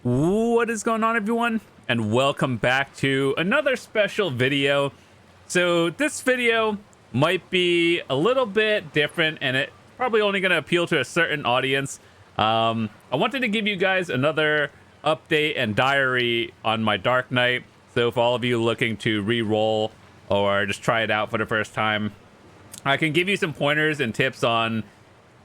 What is going on, everyone? And welcome back to another special video. So this video might be a little bit different, and it's probably only going to appeal to a certain audience. I wanted to give you guys another update and diary on my Dark Knight. So for all of you looking to re-roll or just try it out for the first time, I can give you some pointers and tips on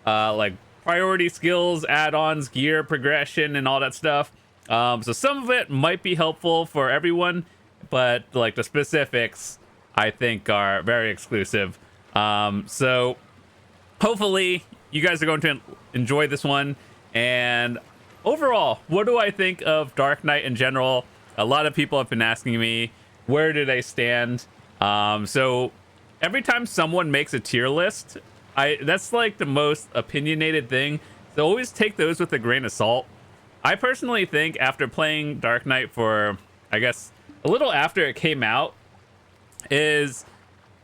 like priority skills, add-ons, gear progression, and all that stuff. So some of it might be helpful for everyone, but like the specifics I think are very exclusive. So hopefully you guys are going to enjoy this one. And overall, what do I think of Dark Knight in general? A lot of people have been asking me, where do they stand? So every time someone makes a tier list, that's like the most opinionated thing. So always take those with a grain of salt. I personally think after playing Dark Knight for, I guess, a little after it came out, is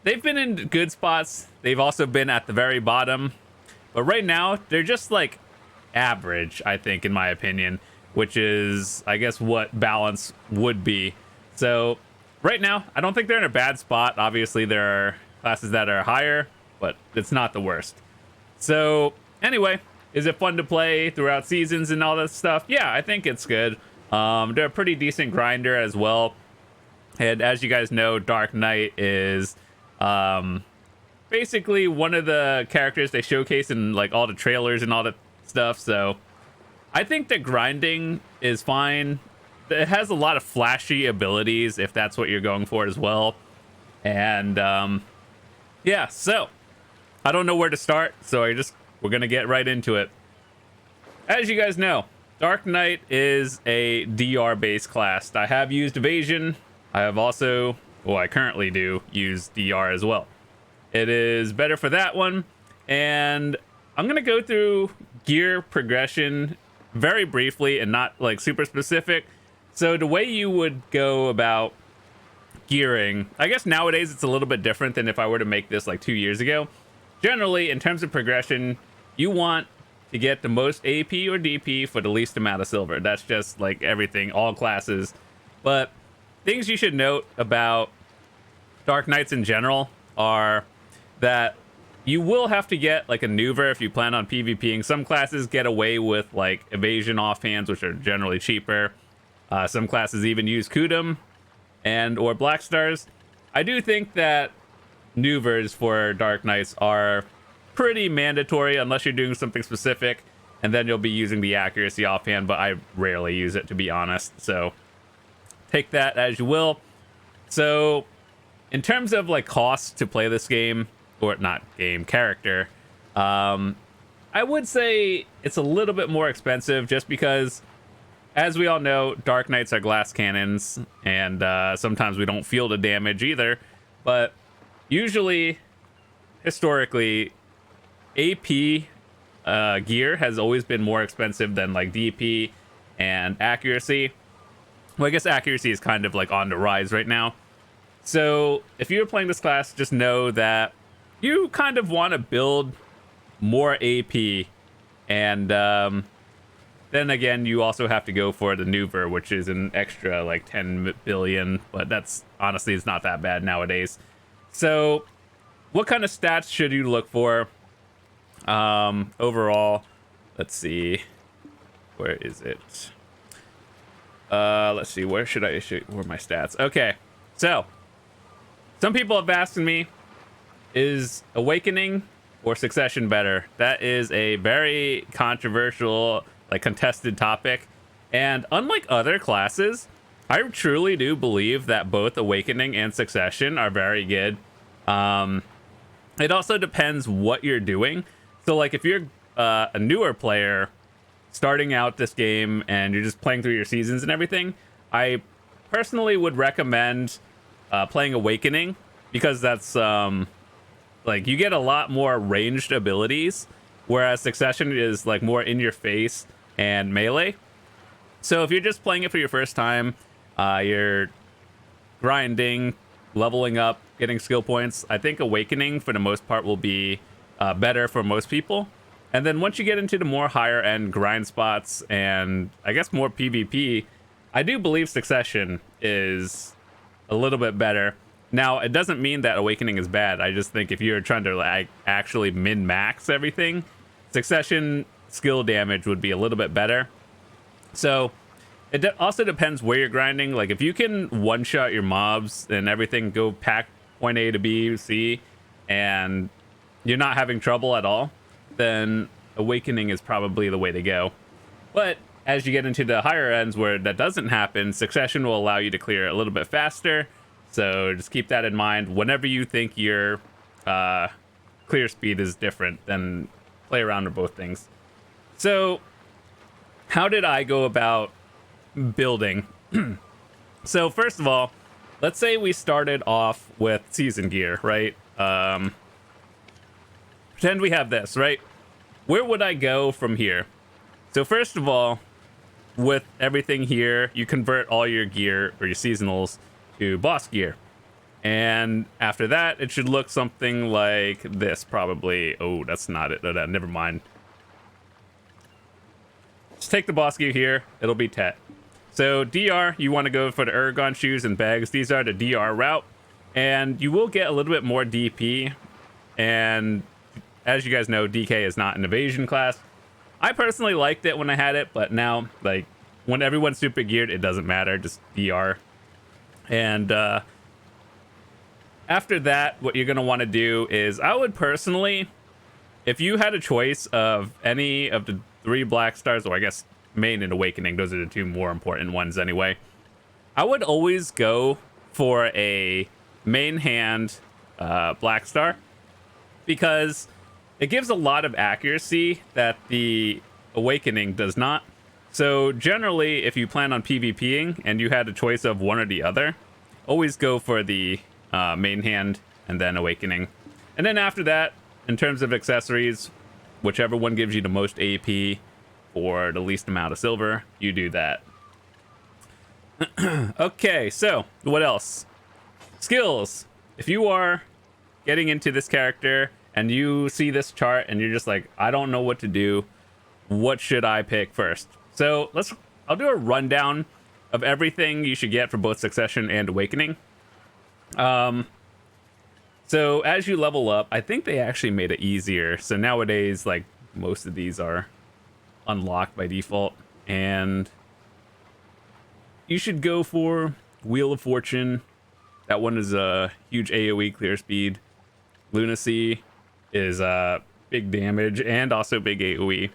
they've been in good spots. They've also been at the very bottom. But right now, they're just like average, I think, in my opinion, which is, I guess, what balance would be. So right now, I don't think they're in a bad spot. Obviously, there are classes that are higher, but it's not the worst. So anyway, is it fun to play throughout seasons and all that stuff? Yeah, I think it's good. They're a pretty decent grinder as well. And as you guys know, Dark Knight is basically one of the characters they showcase in like all the trailers and all that stuff. So I think the grinding is fine. It has a lot of flashy abilities if that's what you're going for as well. And yeah, so I don't know where to start, so we're gonna get right into it. As you guys know, Dark Knight is a DR based class. I have used evasion. I have also, well, I currently do use DR as well. It is better for that one. And I'm gonna go through gear progression very briefly and not like super specific. So the way you would go about gearing, I guess nowadays it's a little bit different than if I were to make this like 2 years ago. Generally, in terms of progression, you want to get the most AP or DP for the least amount of silver. That's just like everything, all classes. But things you should note about Dark Knights in general are that you will have to get like a Nuver if you plan on PvPing. Some classes get away with like evasion offhands, which are generally cheaper. Some classes even use Kudum and or Black Stars. I do think that Nuvers for Dark Knights are pretty mandatory unless you're doing something specific, and then you'll be using the accuracy offhand, but I rarely use it, to be honest, so take that as you will. So in terms of like costs to play this game, or not game, character, I would say it's a little bit more expensive just because, as we all know, Dark Knights are glass cannons, and sometimes we don't feel the damage either, but usually, historically, AP gear has always been more expensive than like DP and accuracy. Well, I guess accuracy is kind of like on the rise right now. So if you're playing this class, just know that you kind of want to build more AP. And then again, you also have to go for the Nuver, which is an extra like 10 billion. But that's honestly, it's not that bad nowadays. So what kind of stats should you look for? Overall, let's see, where is it? Let's see, where should I issue, where are my stats? Okay, so some people have asked me, is Awakening or Succession better? That is a very controversial, like contested topic, and unlike other classes, I truly do believe that both Awakening and Succession are very good. It also depends what you're doing. So like if you're a newer player starting out this game and you're just playing through your seasons and everything, I personally would recommend playing Awakening, because that's like you get a lot more ranged abilities, whereas Succession is like more in your face and melee. So if you're just playing it for your first time, you're grinding, leveling up, getting skill points, I think Awakening for the most part will be better for most people. And then once you get into the more higher end grind spots and I guess more PvP, I do believe Succession is a little bit better. Now, it doesn't mean that Awakening is bad. I just think if you're trying to like actually min-max everything, Succession skill damage would be a little bit better. So it also depends where you're grinding. Like if you can one-shot your mobs and everything, go pack point A to B, C, and you're not having trouble at all, then Awakening is probably the way to go. But as you get into the higher ends where that doesn't happen, Succession will allow you to clear a little bit faster. So just keep that in mind. Whenever you think your clear speed is different, then play around with both things. So how did I go about building? So first of all, let's say we started off with season gear, right? Pretend we have this, right? Where would I go from here? So first of all, with everything here, you convert all your gear or your seasonals to boss gear. And after that, it should look something like this, probably. Oh, that's not it. No, never mind. Just take the boss gear here. It'll be Tet. So DR, you want to go for the Ergon shoes and bags. These are the DR route. And you will get a little bit more DP. And as you guys know, DK is not an evasion class. I personally liked it when I had it, but now, like, when everyone's super geared, it doesn't matter. Just DR. And after that, what you're going to want to do is, I would personally, if you had a choice of any of the 3 black stars, or I guess main and awakening, those are the 2 more important ones anyway, I would always go for a main hand black star, because it gives a lot of accuracy that the awakening does not. So generally, if you plan on PvPing and you had a choice of one or the other, always go for the main hand and then awakening. And then after that, in terms of accessories, whichever one gives you the most AP for the least amount of silver, you do that. Okay, so what else? Skills. If you are getting into this character and you see this chart and you're just like, I don't know what to do, what should I pick first? So I'll do a rundown of everything you should get for both Succession and Awakening. So as you level up, I think they actually made it easier. So nowadays, like, most of these are unlocked by default, and you should go for Wheel of Fortune. That one is a huge AoE clear speed. Lunacy is big damage and also big AoE.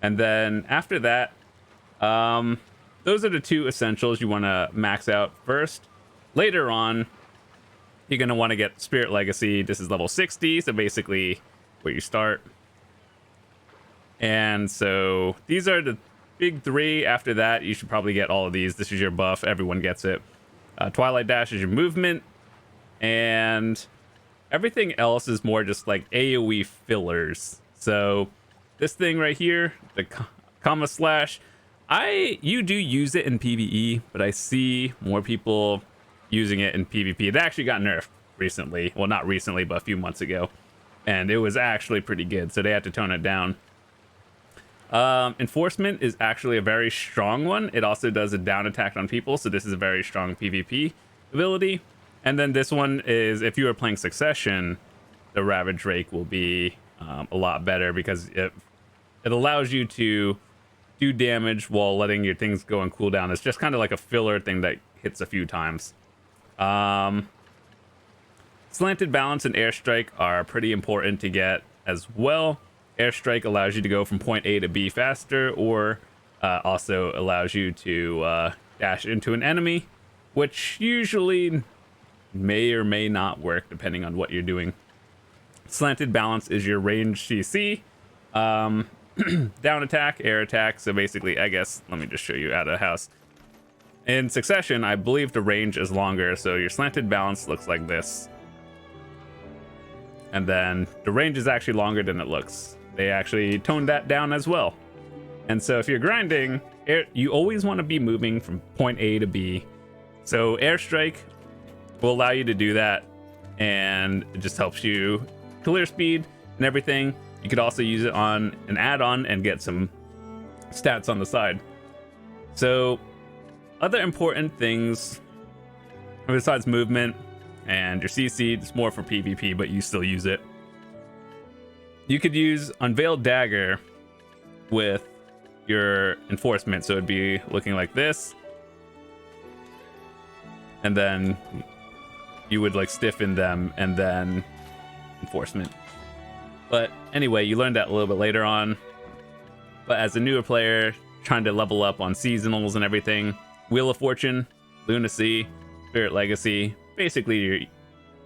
And then after that, those are the 2 essentials you want to max out first. Later on, you're going to want to get Spirit Legacy. This is level 60, so basically where you start. And so these are the big 3. After that, you should probably get all of these. This is your buff. Everyone gets it. Twilight Dash is your movement. And everything else is more just like AoE fillers. So this thing right here, the comma slash, you do use it in PvE, but I see more people using it in PvP. It actually got nerfed recently. Well, not recently, but a few months ago. And it was actually pretty good, so they had to tone it down. Enforcement is actually a very strong one. It also does a down attack on people, so this is a very strong PvP ability. And then this one is, if you are playing Succession, the Ravage Rake will be a lot better, because it allows you to do damage while letting your things go on cooldown. It's just kind of like a filler thing that hits a few times. Slanted Balance and Airstrike are pretty important to get as well. Airstrike allows you to go from point A to B faster, or also allows you to dash into an enemy, which usually may or may not work depending on what you're doing. Slanted Balance is your range CC. Down attack, air attack. So basically, I guess, let me just show you out of the house. In Succession, I believe the range is longer, so your Slanted Balance looks like this. And then the range is actually longer than it looks. They actually toned that down as well. And so if you're grinding, you always want to be moving from point A to B. So Airstrike will allow you to do that, and it just helps you clear speed and everything. You could also use it on an add-on and get some stats on the side. So other important things besides movement and your CC, it's more for PvP, but you still use it. You could use Unveiled Dagger with your Enforcement, so it'd be looking like this, and then you would like stiffen them and then Enforcement. But anyway, you learned that a little bit later on. But as a newer player trying to level up on seasonals and everything, Wheel of Fortune, Lunacy, Spirit Legacy, basically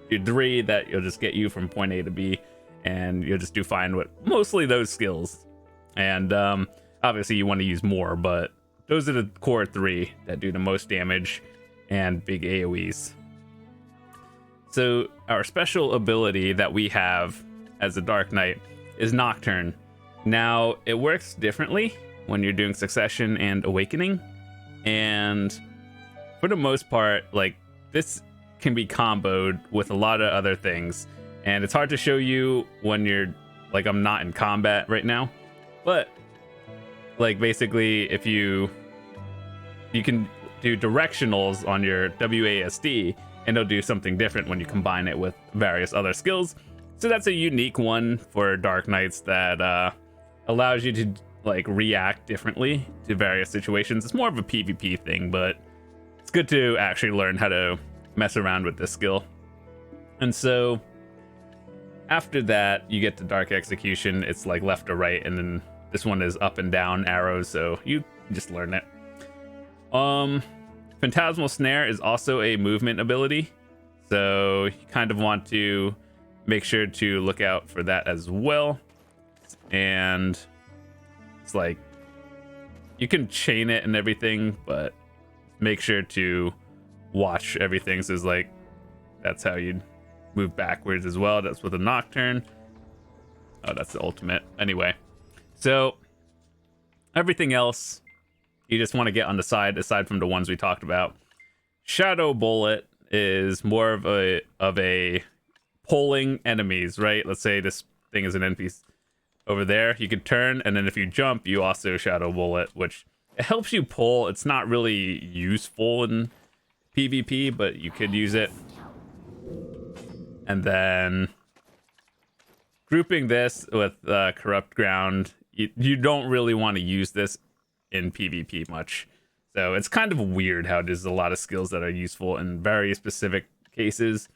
your 3 that you'll just get you from point A to B, and you'll just do fine with mostly those skills. And obviously you want to use more, but those are the core 3 that do the most damage and big AoEs. So our special ability that we have as a Dark Knight is Nocturne. Now it works differently when you're doing Succession and Awakening, and for the most part, like, this can be comboed with a lot of other things, and it's hard to show you when you're like, I'm not in combat right now, but like basically if you can do directionals on your WASD, and it'll do something different when you combine it with various other skills. So that's a unique one for Dark Knights that allows you to like react differently to various situations. It's more of a PvP thing, but it's good to actually learn how to mess around with this skill. And so after that, you get to Dark Execution. It's like left to right, and then this one is up and down arrows, so you just learn it. Phantasmal Snare is also a movement ability, so you kind of want to make sure to look out for that as well. And it's like, you can chain it and everything, but make sure to watch everything. So it's like, that's how you'd move backwards as well. That's with a Nocturne. Oh, that's the ultimate. Anyway, so everything else you just want to get on the side, aside from the ones we talked about. Shadow Bullet is more of a pulling enemies, right? Let's say this thing is an NPC over there. You could turn, and then if you jump, you also Shadow Bullet, which it helps you pull. It's not really useful in PvP, but you could use it. And then grouping this with Corrupt Ground, you don't really want to use this in PvP much. So it's kind of weird how there's a lot of skills that are useful in very specific cases.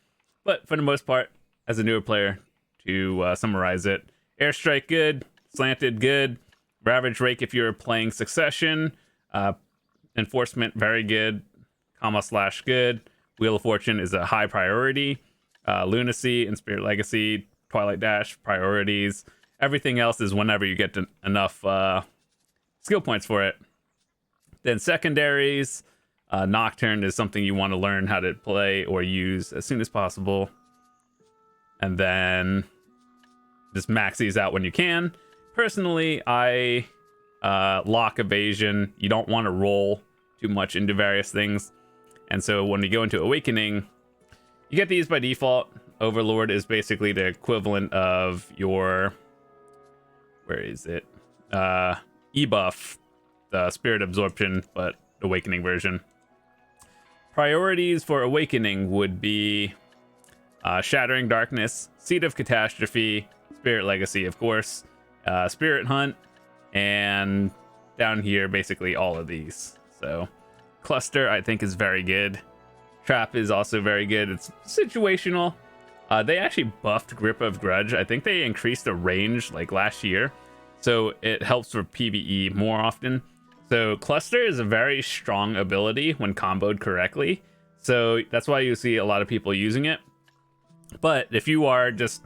But for the most part, as a newer player, to summarize it, Airstrike good, Slanted good, Ravage Rake if you're playing Succession, Enforcement very good, Comma/slash good, Wheel of Fortune is a high priority, Lunacy and Spirit Legacy, Twilight Dash priorities. Everything else is whenever you get enough skill points for it. Then secondaries, Nocturne is something you want to learn how to play or use as soon as possible. And then just max these out when you can. Personally, I lock evasion. You don't want to roll too much into various things. And so when you go into Awakening, you get these by default. Overlord is basically the equivalent of your, where is it? E-buff, the Spirit Absorption, but Awakening version. Priorities for Awakening would be Shattering Darkness, Seed of Catastrophe, Spirit Legacy, of course, Spirit Hunt, and down here, basically all of these. So Cluster, I think, is very good. Trap is also very good. It's situational. They actually buffed Grip of Grudge. I think they increased the range like last year, so it helps for PvE more often. So Cluster is a very strong ability when comboed correctly. So that's why you see a lot of people using it. But if you are just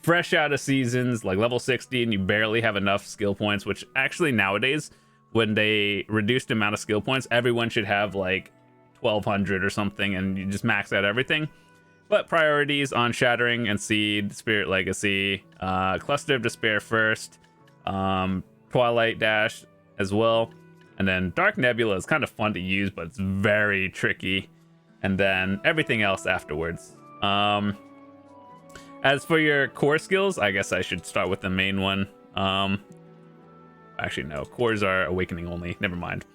fresh out of seasons, like level 60, and you barely have enough skill points, which actually nowadays, when they reduce the amount of skill points, everyone should have like 1200 or something, and you just max out everything. But priorities on Shattering and Seed, Spirit Legacy, Cluster of Despair first, Twilight Dash as well, and then Dark Nebula is kind of fun to use, but it's very tricky, and then everything else afterwards. As for your core skills, I guess I should start with the main one. Actually, no, cores are awakening only. Never mind.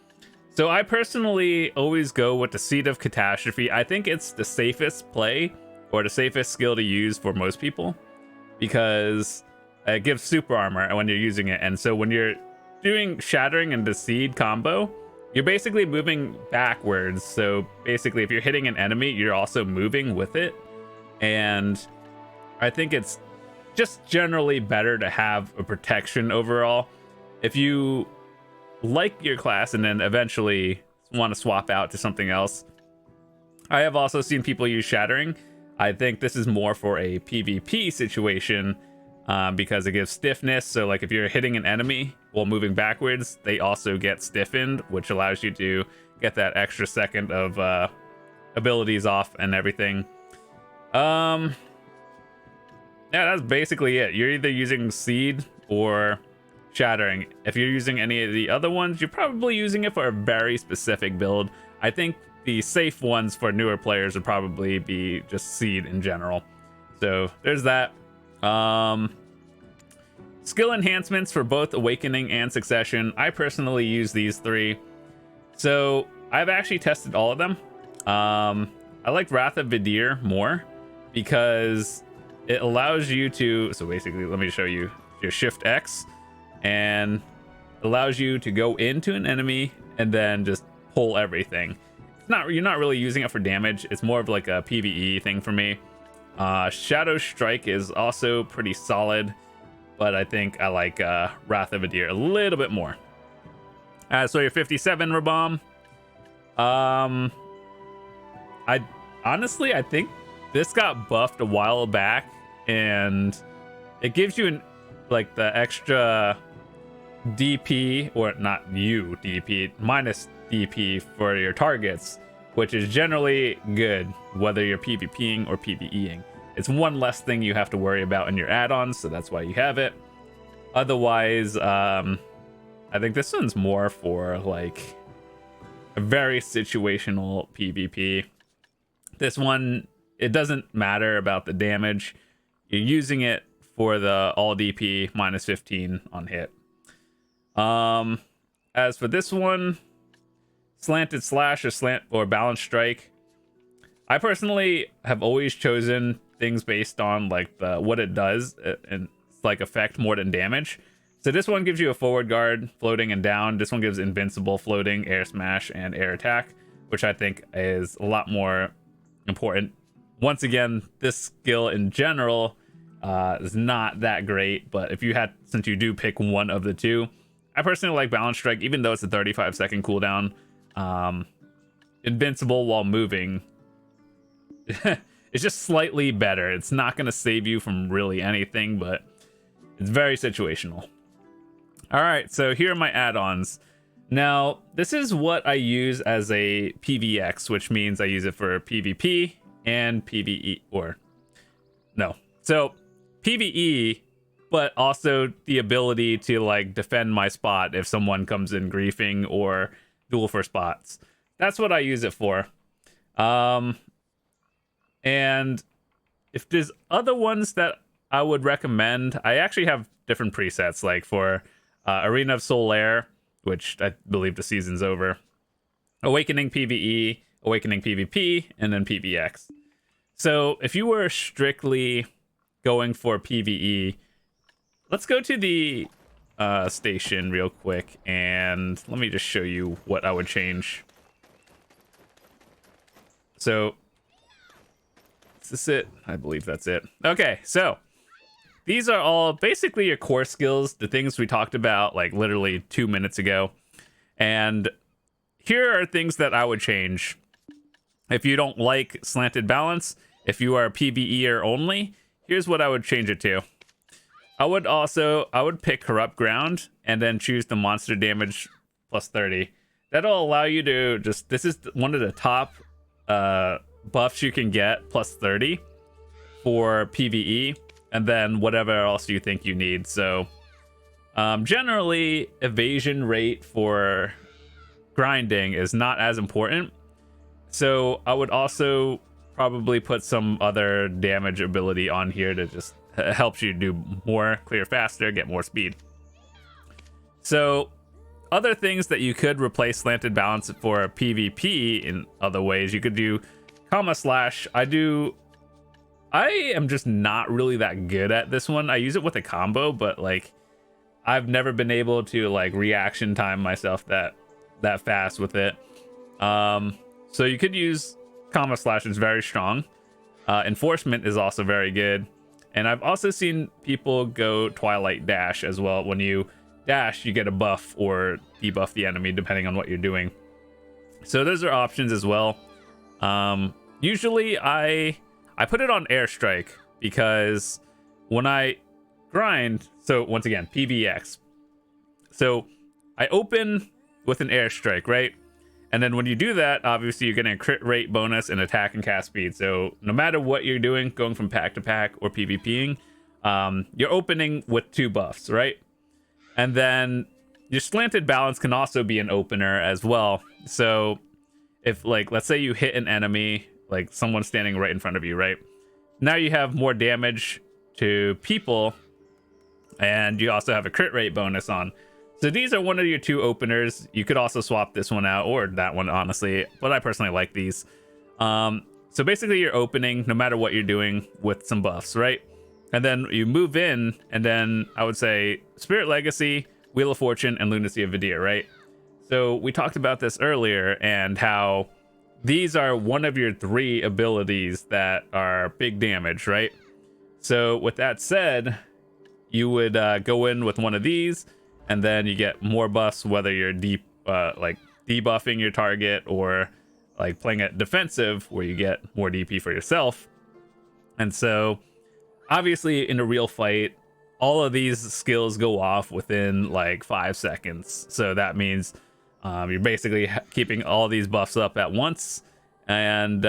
So I personally always go with the Seed of Catastrophe. I think it's the safest play or the safest skill to use for most people because it gives super armor when you're using it. And so when you're doing Shattering and the Seed combo, you're basically moving backwards. So basically, if you're hitting an enemy, you're also moving with it. And I think it's just generally better to have a protection overall. If you like your class and then eventually want to swap out to something else, I have also seen people use Shattering. I think this is more for a PvP situation because it gives stiffness. So like if you're hitting an enemy while moving backwards, they also get stiffened, which allows you to get that extra second of abilities off and everything. Yeah, that's basically it. You're either using Seed or Shattering. If you're using any of the other ones, you're probably using it for a very specific build. I think the safe ones for newer players would probably be just Seed in general. So there's that. Skill enhancements for both Awakening and Succession. I personally use these 3. So I've actually tested all of them. I like Wrath of Vidir more because it allows you to, so basically let me show you your Shift X, and allows you to go into an enemy and then just pull everything. You're not really using it for damage. It's more of like a PvE thing for me. Shadow Strike is also pretty solid, but I think I like Wrath of Vidir a little bit more. So your 57 Rabam. I think this got buffed a while back, and it gives you like the extra DP, or not you DP, minus DP for your targets, which is generally good whether you're PvPing or PvEing. It's one less thing you have to worry about in your add-ons, so that's why you have it. Otherwise, I think this one's more for like a very situational PvP. This one, it doesn't matter about the damage. You're using it for the all DP minus 15 on hit. As for this one, Slanted Slash or Balanced Strike, I personally have always chosen things based on like what it does and like effect more than damage. So this one gives you a forward guard, floating and down. This one gives invincible, floating, air smash, and air attack, which I think is a lot more important. Once again, this skill in general is not that great, but since you do pick one of the two, I personally like Balance Strike, even though it's a 35-second cooldown. Invincible while moving. It's just slightly better. It's not going to save you from really anything, but it's very situational. All right, so here are my add-ons. Now, this is what I use as a PVX, which means I use it for PvP and PvE, So PvE, but also the ability to like defend my spot if someone comes in griefing or duel for spots. That's what I use it for. And if there's other ones that I would recommend, I actually have different presets, like for Arena of Solaire, which I believe the season's over, Awakening PvE, Awakening PvP, and then PVX. So if you were strictly going for PvE, let's go to the station real quick, and let me just show you what I would change. So is this it? I believe that's it. Okay, so these are all basically your core skills, the things we talked about like literally 2 minutes ago. And here are things that I would change. If you don't like slanted balance, if you are a PvEer only, here's what I would change it to. I would pick Corrupt Ground and then choose the monster damage plus 30. That'll allow you to this is one of the top buffs you can get, plus 30 for PvE, and then whatever else you think you need. So generally, evasion rate for grinding is not as important. So I would also probably put some other damage ability on here to just helps you do more, clear faster, get more speed. So other things that you could replace slanted balance for PvP in other ways, you could do comma slash. I am just not really that good at this one. I use it with a combo, but like I've never been able to like reaction time myself that fast with it. So you could use comma slash. It's very strong. Enforcement is also very good. And I've also seen people go Twilight Dash as well. When you dash, you get a buff or debuff the enemy depending on what you're doing. So those are options as well. Usually I put it on Airstrike because when I grind, so once again, PVX. So I open with an Airstrike, right? And then when you do that, obviously you're getting a crit rate bonus and attack and cast speed. So no matter what you're doing, going from pack to pack or PvPing, you're opening with 2 buffs, right? And then your slanted balance can also be an opener as well. So if like, let's say you hit an enemy, like someone standing right in front of you, right? Now you have more damage to people and you also have a crit rate bonus on. So these are one of your 2 openers. You could also swap this one out or that one, honestly, but I personally like these. So basically you're opening no matter what you're doing with some buffs, right? And then you move in, and then I would say Spirit Legacy, Wheel of Fortune, and Lunacy of Vidir, right? So we talked about this earlier and how these are one of your 3 abilities that are big damage, right? So with that said, you would go in with one of these, and then you get more buffs, whether you're like debuffing your target or like playing it defensive where you get more DP for yourself. And so obviously in a real fight, all of these skills go off within like 5 seconds. So that means you're basically keeping all these buffs up at once. And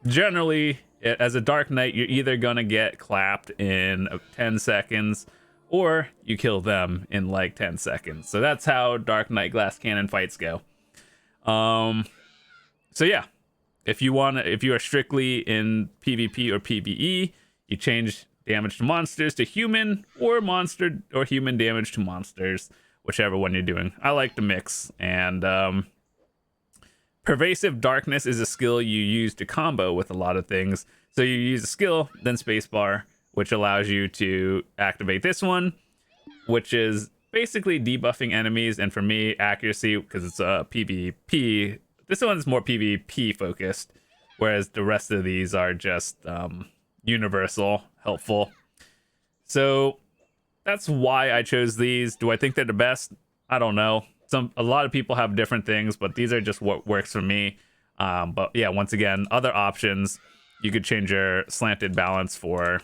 generally, as a Dark Knight, you're either gonna get clapped in 10 seconds or you kill them in like 10 seconds. So that's how Dark Knight Glass Cannon fights go. So yeah, if you are strictly in PvP or PvE, you change damage to monsters to human, or monster or human damage to monsters, whichever one you're doing. I like the mix. And Pervasive Darkness is a skill you use to combo with a lot of things. So you use a skill, then spacebar, which allows you to activate this one, which is basically debuffing enemies. And for me, accuracy, because it's a PvP. This one's more PvP focused, whereas the rest of these are just universal, helpful. So that's why I chose these. Do I think they're the best? I don't know. A lot of people have different things, but these are just what works for me. But yeah, once again, other options. You could change your slanted balance for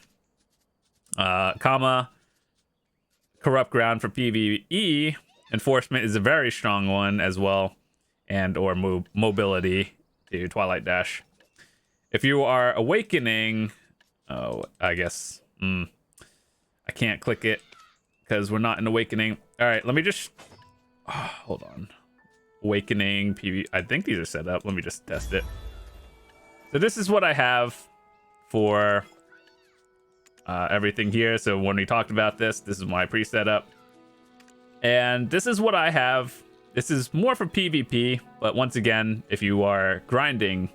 comma, corrupt ground for PvE. Enforcement is a very strong one as well, and or mobility to Twilight Dash. If you are awakening, I guess I can't click it because we're not in awakening. All right, let me just hold on. Awakening PV. I think these are set up. Let me just test it. So this is what I have for everything here. So when we talked about this is my pre-setup. And this is what I have. This is more for PvP, but once again, if you are grinding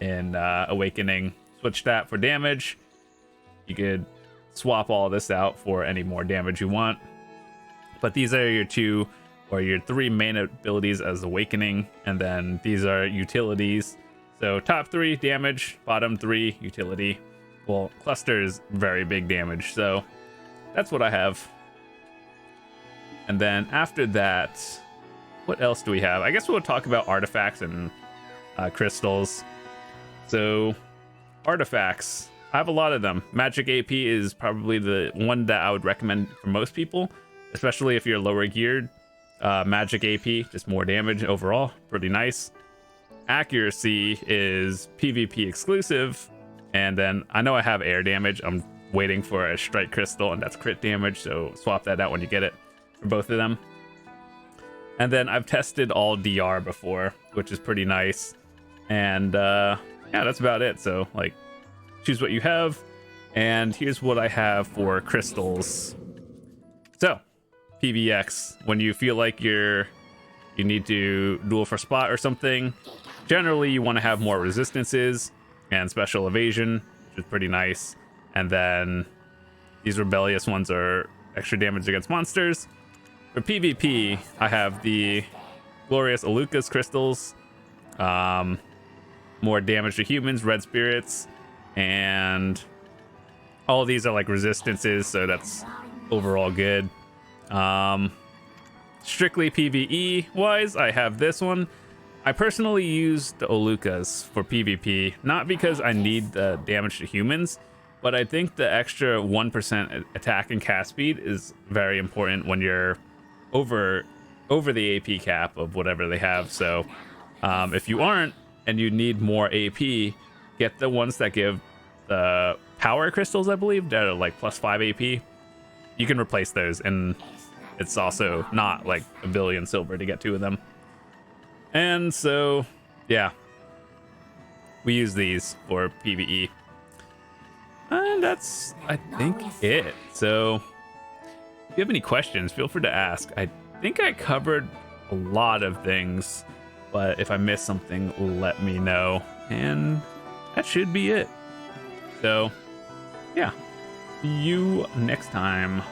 in Awakening, switch that for damage. You could swap all this out for any more damage you want. But these are your 2 or your 3 main abilities as Awakening, and then these are utilities. So top 3 damage, bottom 3 utility. Well, cluster is very big damage, so that's what I have. And then after that, what else do we have? I guess we'll talk about artifacts and crystals. So artifacts, I have a lot of them. Magic AP is probably the one that I would recommend for most people, especially if you're lower geared. Magic AP, just more damage overall, pretty nice. Accuracy is PvP exclusive, and then I know I have air damage. I'm waiting for a strike crystal, and that's crit damage, so swap that out when you get it for both of them. And then I've tested all DR before, which is pretty nice. And yeah, that's about it. So like, choose what you have, and here's what I have for crystals. So PVX, when you feel like you need to duel for spot or something, generally you want to have more resistances and special evasion, which is pretty nice. And then these rebellious ones are extra damage against monsters. For PvP, I have the glorious Alucas crystals, more damage to humans, red spirits, and all of these are like resistances, so that's overall good. Strictly PvE wise, I have this one. I personally use the Alucas for PvP, not because I need the damage to humans, but I think the extra 1% attack and cast speed is very important when you're over the AP cap of whatever they have. So if you aren't and you need more AP, get the ones that give the power crystals, I believe, that are like +5 AP. You can replace those, and it's also not like a billion silver to get 2 of them. And so, yeah, we use these for PvE. And that's, I think, it. So, if you have any questions, feel free to ask. I think I covered a lot of things, but if I missed something, let me know. And that should be it. So, yeah, see you next time.